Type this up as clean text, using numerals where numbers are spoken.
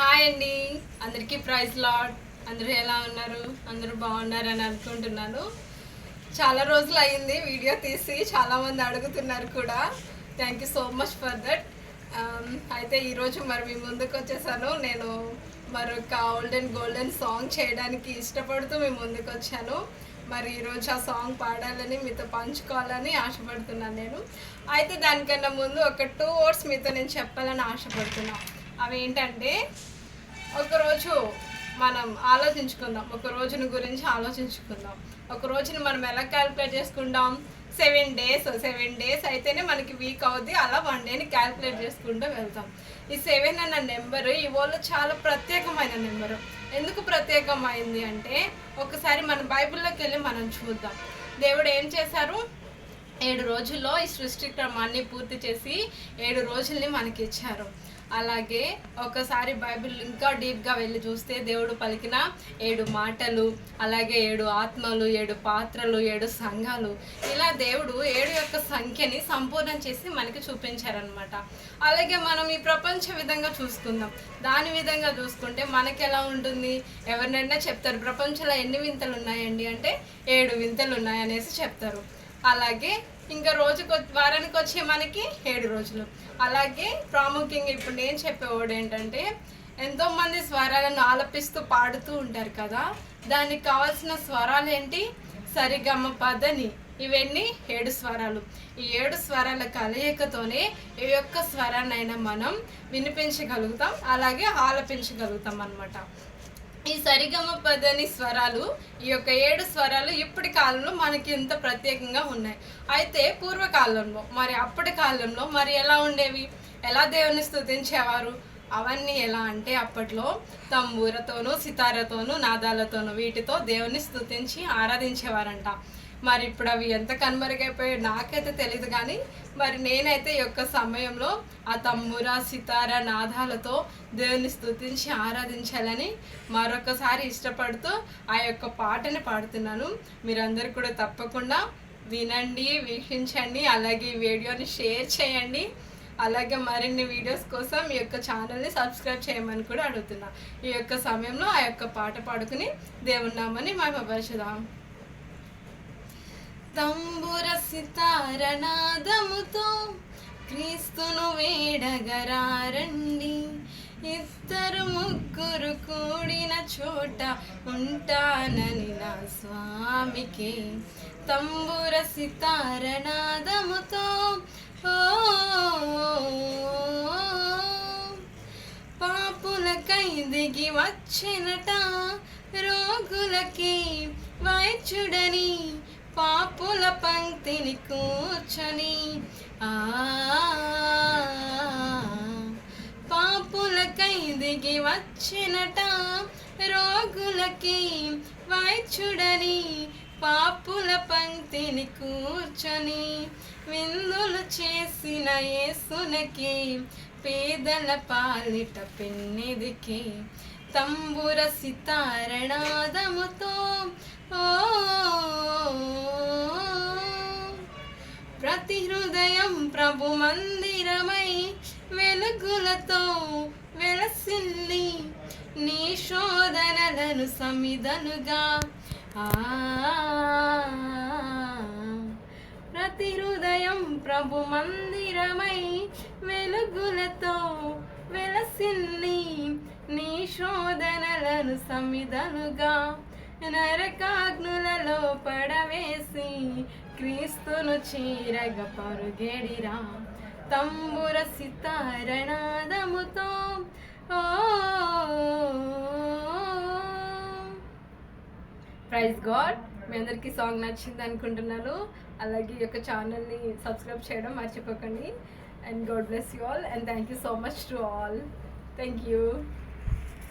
Hi అండి, అందరికీ praise lord. అందరూ ఎలా ఉన్నారు? అందరూ బాగున్నారని అనుకుంటున్నాను. చాలా రోజులు అయింది వీడియో తీసి, చాలామంది అడుగుతున్నారు కూడా. Thank you so much for that. అయితే ఈరోజు మరి మీ ముందుకు వచ్చేసాను. నేను మరొక గోల్డెన్ సాంగ్ చేయడానికి ఇష్టపడుతూ మీ ముందుకు వచ్చాను. మరి ఈరోజు ఆ సాంగ్ పాడాలని, మీతో పంచుకోవాలని ఆశపడుతున్నాను నేను. అయితే దానికన్నా ముందు ఒక 2 words మీతో నేను చెప్పాలని ఆశపడుతున్నాను. అవి ఏంటంటే, ఒకరోజు మనం ఆలోచించుకుందాం, ఒక రోజుని గురించి ఆలోచించుకుందాం. ఒక రోజుని మనం ఎలా క్యాలిక్యులేట్ చేసుకుంటాం? 7 డేస్ అయితేనే మనకి వీక్ అవుద్ది. అలా 1 డేని క్యాలిక్యులేట్ చేసుకుంటూ వెళ్తాం. ఈ 7 అన్న నెంబరు ఈ వరల్డ్లో చాలా ప్రత్యేకమైన నెంబరు. ఎందుకు ప్రత్యేకమైంది అంటే, ఒకసారి మన బైబిల్లోకి వెళ్ళి మనం చూద్దాం. దేవుడు ఏం చేశారు? 7 రోజుల్లో ఈ సృష్టి క్రమాన్ని పూర్తి చేసి 7 రోజుల్ని మనకి ఇచ్చారు. అలాగే ఒకసారి బైబిల్ ఇంకా డీప్గా వెళ్ళి చూస్తే, దేవుడు పలికిన 7 మాటలు, అలాగే 7 ఆత్మలు, 7 పాత్రలు, 7 సంఘాలు, ఇలా దేవుడు 7 యొక్క సంఖ్యని సంపూర్ణం చేసి మనకి చూపించారనమాట. అలాగే మనం ఈ ప్రపంచ విధంగా చూసుకుందాం. దాని విధంగా చూసుకుంటే మనకి ఎలా ఉంటుంది? ఎవరినైనా చెప్తారు, ప్రపంచంలో ఎన్ని వింతలు ఉన్నాయండి అంటే 7 వింతలు ఉన్నాయనేసి చెప్తారు. అలాగే ఇంకా వారానికి వచ్చే మనకి 7 రోజులు. అలాగే ప్రాముఖ్యంగా ఇప్పుడు నేను చెప్పేవాడు ఏంటంటే, ఎంతోమంది స్వరాలను ఆలపిస్తూ పాడుతూ ఉంటారు కదా, దానికి కావాల్సిన స్వరాలు ఏంటి? సరిగమ పదని. ఇవన్నీ 7 స్వరాలు. ఈ 7 స్వరాల కలయికతోనే ఏ యొక్క స్వరాన్నైనా మనం వినిపించగలుగుతాం, అలాగే ఆలపించగలుగుతాం అన్నమాట. ఈ సరిగమ పదని స్వరాలు, ఈ యొక్క 7 స్వరాలు ఇప్పటి కాలంలో మనకి ఎంత ప్రత్యేకంగా ఉన్నాయి. అయితే పూర్వకాలంలో, మరి అప్పటి కాలంలో మరి ఎలా ఉండేవి? ఎలా దేవుని స్తుతించేవారు? అవన్నీ ఎలా అంటే, అప్పట్లో తంబూరతోనూ, సితారతోనూ, నాదాలతోనూ, వీటితో దేవుని స్తుతించి ఆరాధించేవారంట. మరి ఇప్పుడు అవి ఎంత కనుమరుగైపోయాయో నాకైతే తెలియదు, కానీ మరి నేనైతే ఈ యొక్క సమయంలో ఆ తంబూర, సితార, నాదాలతో దేవుని స్తుతించి ఆరాధించాలని మరొకసారి ఇష్టపడుతూ ఆ యొక్క పాటని పాడుతున్నాను. మీరందరూ కూడా తప్పకుండా వినండి, వీక్షించండి, అలాగే ఈ వీడియోని షేర్ చేయండి. అలాగే మరిన్ని వీడియోస్ కోసం ఈ యొక్క ఛానల్ని సబ్స్క్రైబ్ చేయమని కూడా అడుగుతున్నా. ఈ యొక్క సమయంలో ఆ యొక్క పాట పాడుకుని దేవుని నామాన్ని మహిమపరచుదాం. తంబుర సితార నాదముతో క్రీస్తును వేడగరారండి, 2 3 కూడిన చోట ఉంటానని నా స్వామికి. తంబుర సితార నాదముతో పాపులకై దిగి వచ్చినట, రోగులకి వైద్యుడని, పాపుల పంక్తిని కూర్చొని, పాపులకై దిగి వచ్చినట, రోగులకి వైద్యుడని, పాపుల పంక్తిని కూర్చొని, విందులు చేసిన యేసునకి, పేదల పాలిట పెన్నిదికి. తంబుర సితార నాదముతో ప్రతి హృదయం ప్రభు మందిరమై వెలుగులతో వెలసిల్లి, నీ శోధనలను సమిధనుగా. ప్రతి హృదయం ప్రభు మందిరమై వెలుగులతో వెలసిల్లి, నీ శోధనలను సమిధనుగా. నరకాగ్నులలో పడవేసి క్రీస్తును చీరగ పరుగెడిరా, తంబుర సితార నాదముతో. Praise god. మీ అందరికీ సాంగ్ నచ్చింది అనుకుంటున్నాను. అలాగే ఈ యొక్క ఛానల్ని సబ్స్క్రైబ్ చేయడం మర్చిపోకండి. And God bless you all, and thank you so much to all. Thank you.